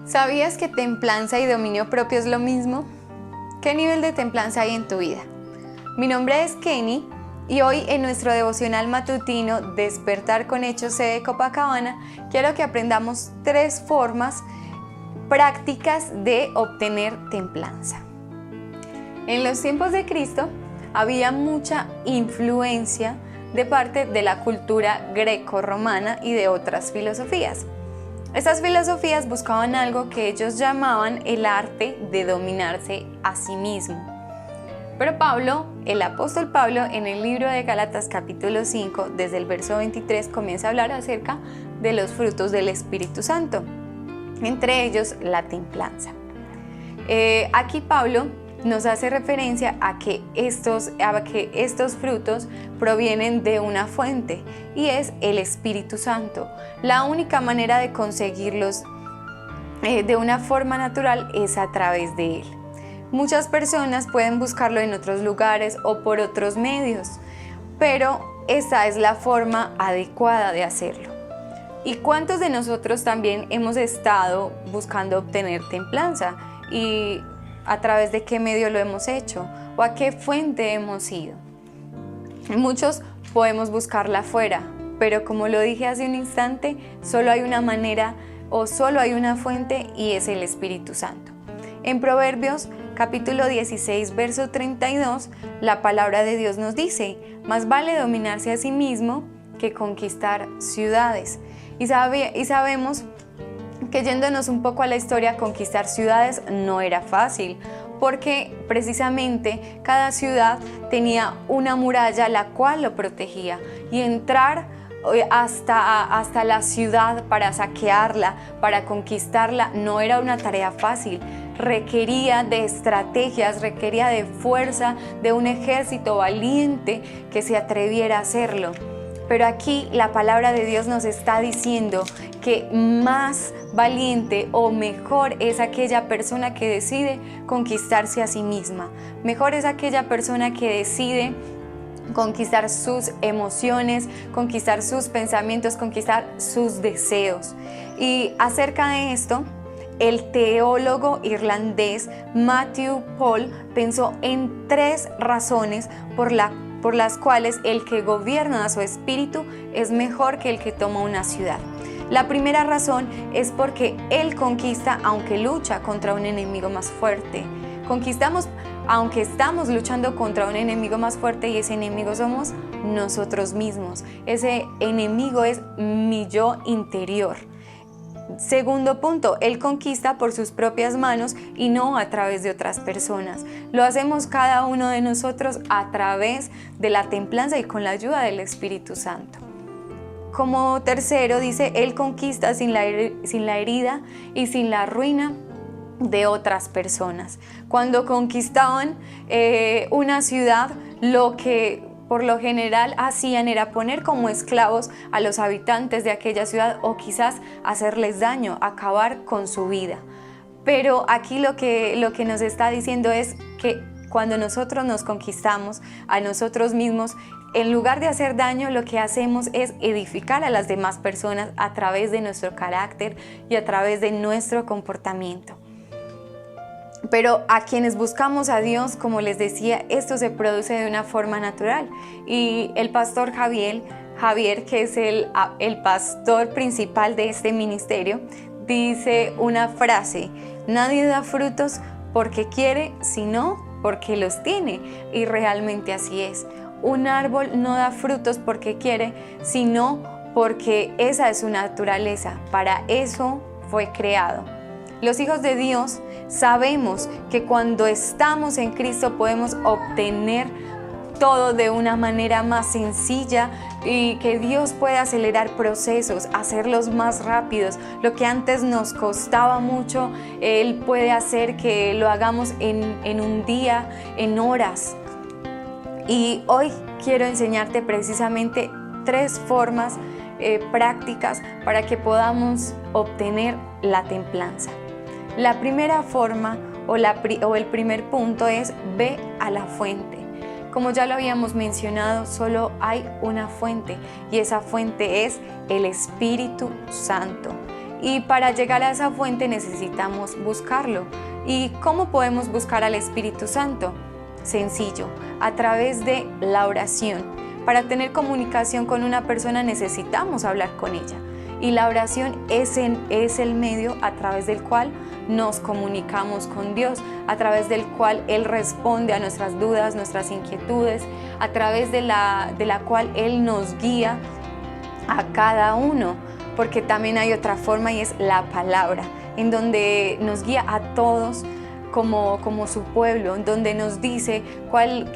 ¿Sabías que templanza y dominio propio es lo mismo? ¿Qué nivel de templanza hay en tu vida? Mi nombre es Kenny y hoy en nuestro devocional matutino Despertar con Hechos C de Copacabana quiero que aprendamos 3 formas prácticas de obtener templanza. En los tiempos de Cristo había mucha influencia de parte de la cultura greco-romana y de otras filosofías. Estas filosofías buscaban algo que ellos llamaban el arte de dominarse a sí mismo. Pero Pablo, el apóstol Pablo, en el libro de Gálatas capítulo 5, desde el verso 23, comienza a hablar acerca de los frutos del Espíritu Santo, entre ellos la templanza. Aquí Pablo nos hace referencia a que estos frutos provienen de una fuente y es el Espíritu Santo. La única manera de conseguirlos de una forma natural es a través de él. Muchas personas pueden buscarlo en otros lugares o por otros medios, pero esa es la forma adecuada de hacerlo. ¿Y cuántos de nosotros también hemos estado buscando obtener templanza? ¿Y a través de qué medio lo hemos hecho? ¿O a qué fuente hemos ido? Muchos podemos buscarla afuera, pero como lo dije hace un instante, solo hay una manera o solo hay una fuente y es el Espíritu Santo. En Proverbios capítulo 16, verso 32, la palabra de Dios nos dice: más vale dominarse a sí mismo que conquistar ciudades. Y sabemos que yéndonos un poco a la historia, conquistar ciudades no era fácil, porque precisamente cada ciudad tenía una muralla la cual lo protegía, y entrar hasta la ciudad para saquearla, para conquistarla, no era una tarea fácil. Requería de estrategias, requería de fuerza, de un ejército valiente que se atreviera a hacerlo. Pero aquí la palabra de Dios nos está diciendo que más valiente o mejor es aquella persona que decide conquistarse a sí misma. Mejor es aquella persona que decide conquistar sus emociones, conquistar sus pensamientos, conquistar sus deseos. Y acerca de esto, el teólogo irlandés Matthew Paul pensó en 3 razones por las cuales el que gobierna a su espíritu es mejor que el que toma una ciudad. La primera razón es porque él conquista aunque lucha contra un enemigo más fuerte. Conquistamos aunque estamos luchando contra un enemigo más fuerte, y ese enemigo somos nosotros mismos. Ese enemigo es mi yo interior. Segundo punto, él conquista por sus propias manos y no a través de otras personas. Lo hacemos cada uno de nosotros a través de la templanza y con la ayuda del Espíritu Santo. Como tercero, dice, él conquista sin la herida y sin la ruina de otras personas. Cuando conquistaban una ciudad, lo que por lo general hacían era poner como esclavos a los habitantes de aquella ciudad o quizás hacerles daño, acabar con su vida. Pero aquí lo que nos está diciendo es que cuando nosotros nos conquistamos a nosotros mismos, en lugar de hacer daño, lo que hacemos es edificar a las demás personas a través de nuestro carácter y a través de nuestro comportamiento. Pero a quienes buscamos a Dios, como les decía, esto se produce de una forma natural. Y el pastor Javier, que es el pastor principal de este ministerio, dice una frase: nadie da frutos porque quiere, sino porque los tiene. Y realmente así es. Un árbol no da frutos porque quiere, sino porque esa es su naturaleza. Para eso fue creado. Los hijos de Dios sabemos que cuando estamos en Cristo podemos obtener todo de una manera más sencilla y que Dios puede acelerar procesos, hacerlos más rápidos. Lo que antes nos costaba mucho, Él puede hacer que lo hagamos en un día, en horas. Y hoy quiero enseñarte precisamente 3 formas prácticas para que podamos obtener la templanza. La primera forma o el primer punto es: ve a la fuente. Como ya lo habíamos mencionado, solo hay una fuente y esa fuente es el Espíritu Santo. Y para llegar a esa fuente necesitamos buscarlo. ¿Y cómo podemos buscar al Espíritu Santo? Sencillo, a través de la oración. Para tener comunicación con una persona necesitamos hablar con ella. Y la oración es el medio a través del cual nos comunicamos con Dios, a través del cual Él responde a nuestras dudas, nuestras inquietudes, a través de la cual Él nos guía a cada uno. Porque también hay otra forma y es la palabra, en donde nos guía a todos como su pueblo, en donde nos dice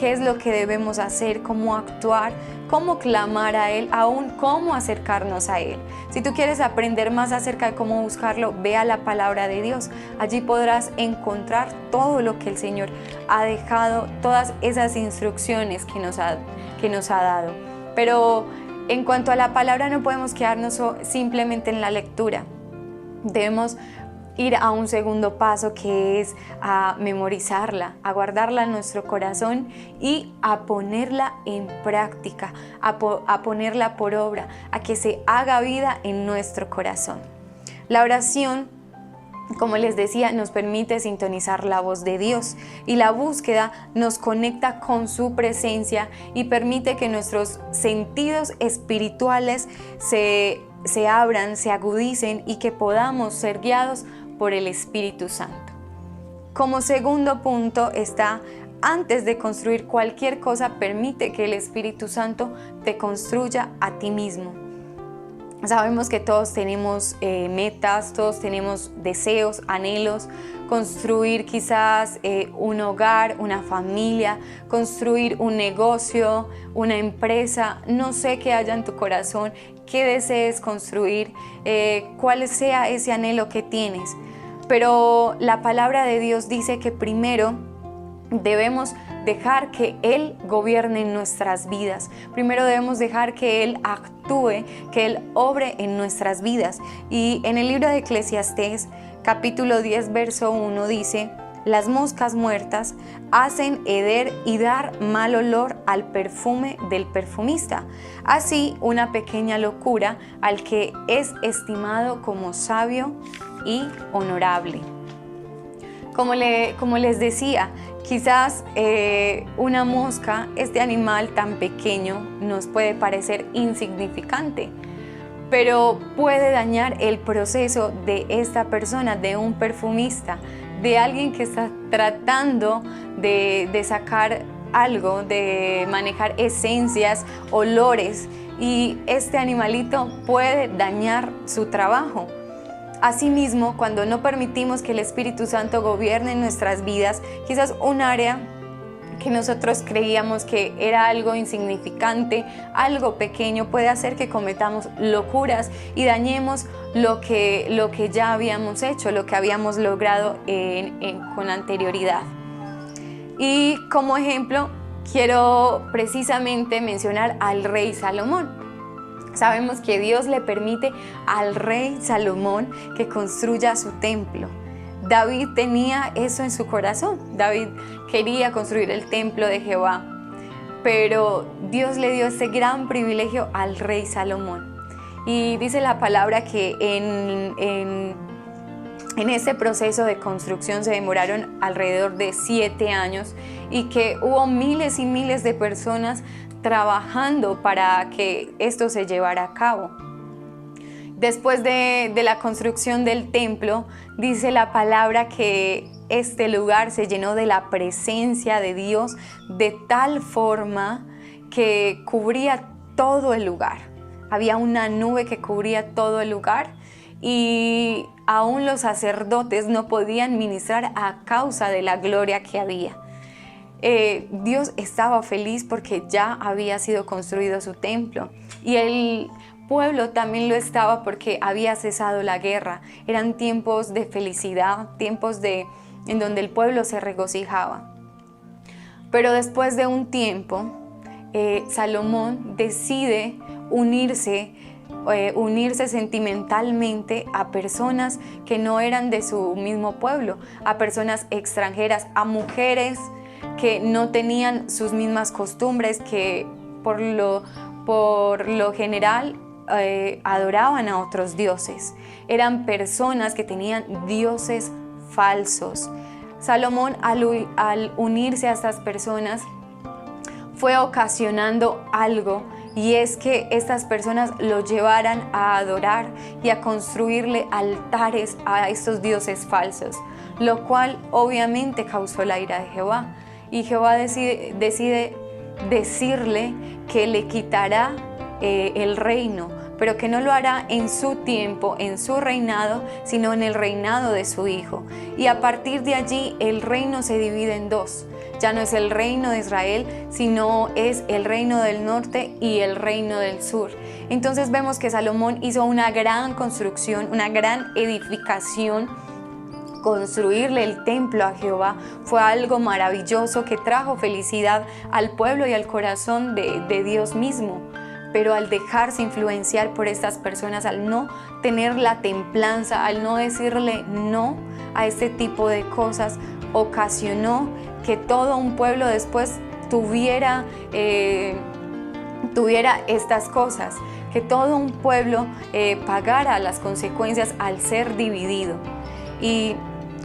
qué es lo que debemos hacer, cómo actuar, cómo clamar a Él, aún cómo acercarnos a Él. Si tú quieres aprender más acerca de cómo buscarlo, ve a la palabra de Dios. Allí podrás encontrar todo lo que el Señor ha dejado, todas esas instrucciones que nos ha dado. Pero en cuanto a la palabra, no podemos quedarnos simplemente en la lectura. Debemos ir a un segundo paso, que es a memorizarla, a guardarla en nuestro corazón y a ponerla en práctica, a ponerla por obra, a que se haga vida en nuestro corazón. La oración, como les decía, nos permite sintonizar la voz de Dios, y la búsqueda nos conecta con su presencia y permite que nuestros sentidos espirituales se abran, se agudicen y que podamos ser guiados por el Espíritu Santo. Como segundo punto está: antes de construir cualquier cosa, permite que el Espíritu Santo te construya a ti mismo. Sabemos que todos tenemos metas, todos tenemos deseos, anhelos, construir quizás un hogar, una familia, construir un negocio, una empresa. No sé qué haya en tu corazón, qué desees construir, cuál sea ese anhelo que tienes. Pero la palabra de Dios dice que primero debemos dejar que Él gobierne en nuestras vidas. Primero debemos dejar que Él actúe, que Él obre en nuestras vidas. Y en el libro de Eclesiastés, capítulo 10, verso 1 dice: las moscas muertas hacen heder y dar mal olor al perfume del perfumista. Así, una pequeña locura al que es estimado como sabio y honorable. Como les decía, quizás una mosca, este animal tan pequeño, nos puede parecer insignificante, pero puede dañar el proceso de esta persona, de un perfumista, de alguien que está tratando de sacar algo, de manejar esencias, olores, y este animalito puede dañar su trabajo. Asimismo, cuando no permitimos que el Espíritu Santo gobierne en nuestras vidas, quizás un área que nosotros creíamos que era algo insignificante, algo pequeño, puede hacer que cometamos locuras y dañemos lo que ya habíamos hecho, lo que habíamos logrado con anterioridad. Y como ejemplo, quiero precisamente mencionar al rey Salomón. Sabemos que Dios le permite al rey Salomón que construya su templo. David tenía eso en su corazón. David quería construir el templo de Jehová, pero Dios le dio ese gran privilegio al rey Salomón. Y dice la palabra que en ese proceso de construcción se demoraron alrededor de 7 años y que hubo miles y miles de personas trabajando para que esto se llevara a cabo. Después de la construcción del templo, dice la palabra que este lugar se llenó de la presencia de Dios de tal forma que cubría todo el lugar. Había una nube que cubría todo el lugar y aún los sacerdotes no podían ministrar a causa de la gloria que había. Dios estaba feliz porque ya había sido construido su templo, y el pueblo también lo estaba porque había cesado la guerra. Eran tiempos de felicidad, tiempos en donde el pueblo se regocijaba. Pero después de un tiempo, Salomón decide unirse sentimentalmente a personas que no eran de su mismo pueblo, a personas extranjeras, a mujeres que no tenían sus mismas costumbres, que por lo general adoraban a otros dioses. Eran personas que tenían dioses falsos. Salomón, al unirse a estas personas, fue ocasionando algo, y es que estas personas lo llevaran a adorar y a construirle altares a estos dioses falsos, lo cual obviamente causó la ira de Jehová. Y Jehová decide decirle que le quitará el reino, pero que no lo hará en su tiempo, en su reinado, sino en el reinado de su hijo. Y a partir de allí el reino se divide en dos. Ya no es el reino de Israel, sino es el reino del norte y el reino del sur. Entonces vemos que Salomón hizo una gran construcción, una gran edificación. Construirle el templo a Jehová fue algo maravilloso que trajo felicidad al pueblo y al corazón de Dios mismo. Pero al dejarse influenciar por estas personas, al no tener la templanza, al no decirle no a este tipo de cosas, ocasionó que todo un pueblo después tuviera estas cosas, que todo un pueblo pagara las consecuencias al ser dividido. Y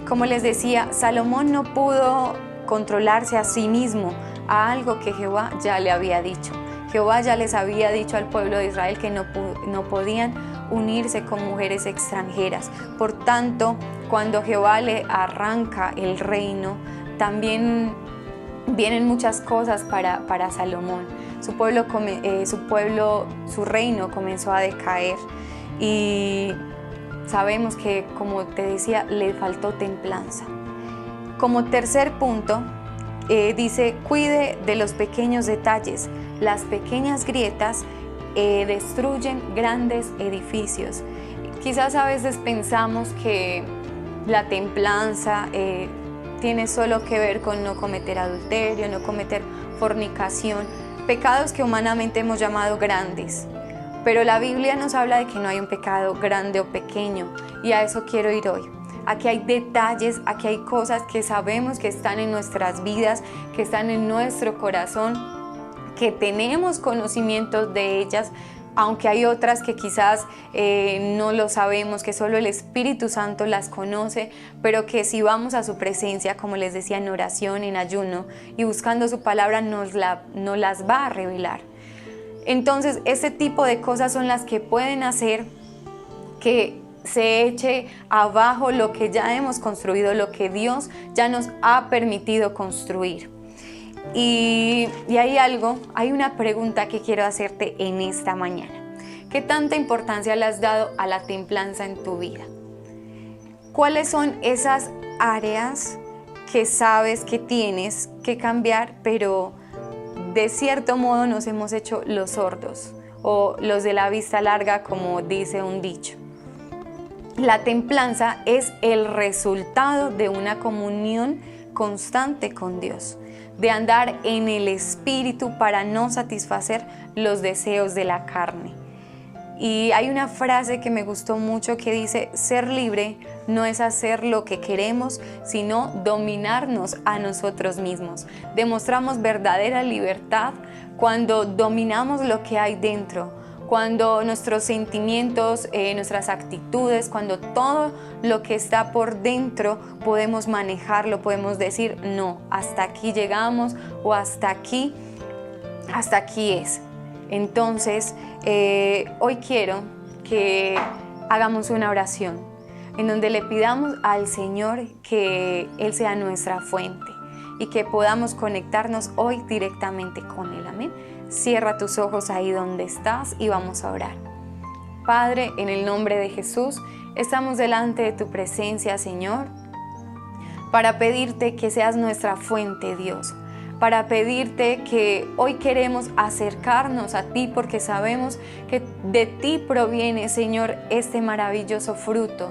como les decía, Salomón no pudo controlarse a sí mismo a algo que Jehová ya le había dicho. Jehová ya les había dicho al pueblo de Israel que no podían unirse con mujeres extranjeras. Por tanto, cuando Jehová le arranca el reino, también vienen muchas cosas para Salomón. Su reino comenzó a decaer, y sabemos que, como te decía, le faltó templanza. Como tercer punto, dice: cuide de los pequeños detalles. Las pequeñas grietas destruyen grandes edificios. Quizás a veces pensamos que la templanza tiene solo que ver con no cometer adulterio, no cometer fornicación, pecados que humanamente hemos llamado grandes. Pero la Biblia nos habla de que no hay un pecado grande o pequeño, y a eso quiero ir hoy. Aquí hay detalles, aquí hay cosas que sabemos que están en nuestras vidas, que están en nuestro corazón, que tenemos conocimiento de ellas, aunque hay otras que quizás no lo sabemos, que solo el Espíritu Santo las conoce, pero que si vamos a su presencia, como les decía, en oración, en ayuno y buscando su palabra, nos las va a revelar. Entonces, este tipo de cosas son las que pueden hacer que se eche abajo lo que ya hemos construido, lo que Dios ya nos ha permitido construir. Y hay una pregunta que quiero hacerte en esta mañana. ¿Qué tanta importancia le has dado a la templanza en tu vida? ¿Cuáles son esas áreas que sabes que tienes que cambiar, pero de cierto modo nos hemos hecho los sordos o los de la vista larga, como dice un dicho? La templanza es el resultado de una comunión constante con Dios, de andar en el Espíritu para no satisfacer los deseos de la carne. Y hay una frase que me gustó mucho que dice: ser libre no es hacer lo que queremos, sino dominarnos a nosotros mismos. Demostramos verdadera libertad cuando dominamos lo que hay dentro, cuando nuestros sentimientos, nuestras actitudes, cuando todo lo que está por dentro podemos manejarlo, podemos decir: no, hasta aquí llegamos, o hasta aquí es. Entonces, hoy quiero que hagamos una oración en donde le pidamos al Señor que Él sea nuestra fuente y que podamos conectarnos hoy directamente con Él. Amén. Cierra tus ojos ahí donde estás y vamos a orar. Padre, en el nombre de Jesús, estamos delante de tu presencia, Señor, para pedirte que seas nuestra fuente, Dios. Para pedirte que hoy queremos acercarnos a ti, porque sabemos que de ti proviene, Señor, este maravilloso fruto.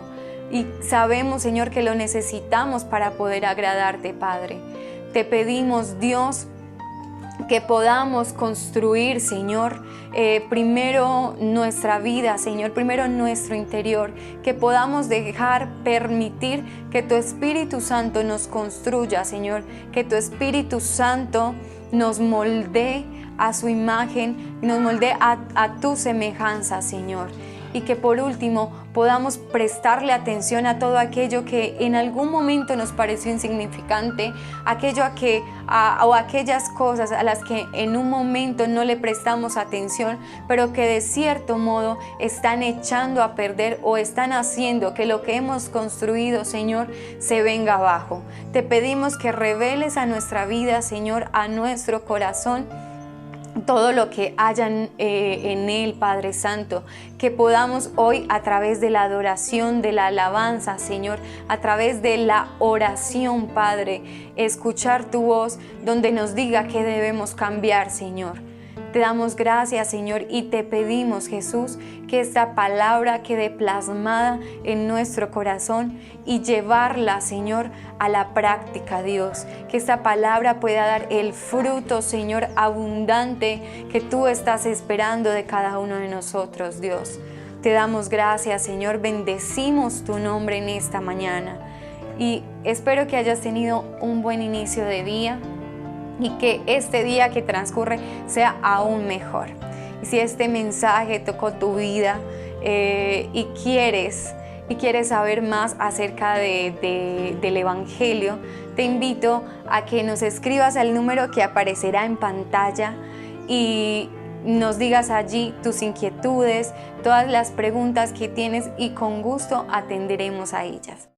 Y sabemos, Señor, que lo necesitamos para poder agradarte, Padre. Te pedimos, Dios, que podamos construir, Señor, primero nuestra vida, Señor, primero nuestro interior, que podamos permitir que tu Espíritu Santo nos construya, Señor, que tu Espíritu Santo nos moldee a su imagen, nos moldee a tu semejanza, Señor. Y que por último podamos prestarle atención a todo aquello que en algún momento nos pareció insignificante, o aquellas cosas a las que en un momento no le prestamos atención, pero que de cierto modo están echando a perder o están haciendo que lo que hemos construido, Señor, se venga abajo. Te pedimos que reveles a nuestra vida, Señor, a nuestro corazón, todo lo que haya en él, Padre Santo, que podamos hoy a través de la adoración, de la alabanza, Señor, a través de la oración, Padre, escuchar tu voz donde nos diga qué debemos cambiar, Señor. Te damos gracias, Señor, y te pedimos, Jesús, que esta palabra quede plasmada en nuestro corazón y llevarla, Señor, a la práctica, Dios. Que esta palabra pueda dar el fruto, Señor, abundante que tú estás esperando de cada uno de nosotros, Dios. Te damos gracias, Señor, bendecimos tu nombre en esta mañana y espero que hayas tenido un buen inicio de día y que este día que transcurre sea aún mejor. Y si este mensaje tocó tu vida y quieres saber más acerca del Evangelio, te invito a que nos escribas al número que aparecerá en pantalla y nos digas allí tus inquietudes, todas las preguntas que tienes y con gusto atenderemos a ellas.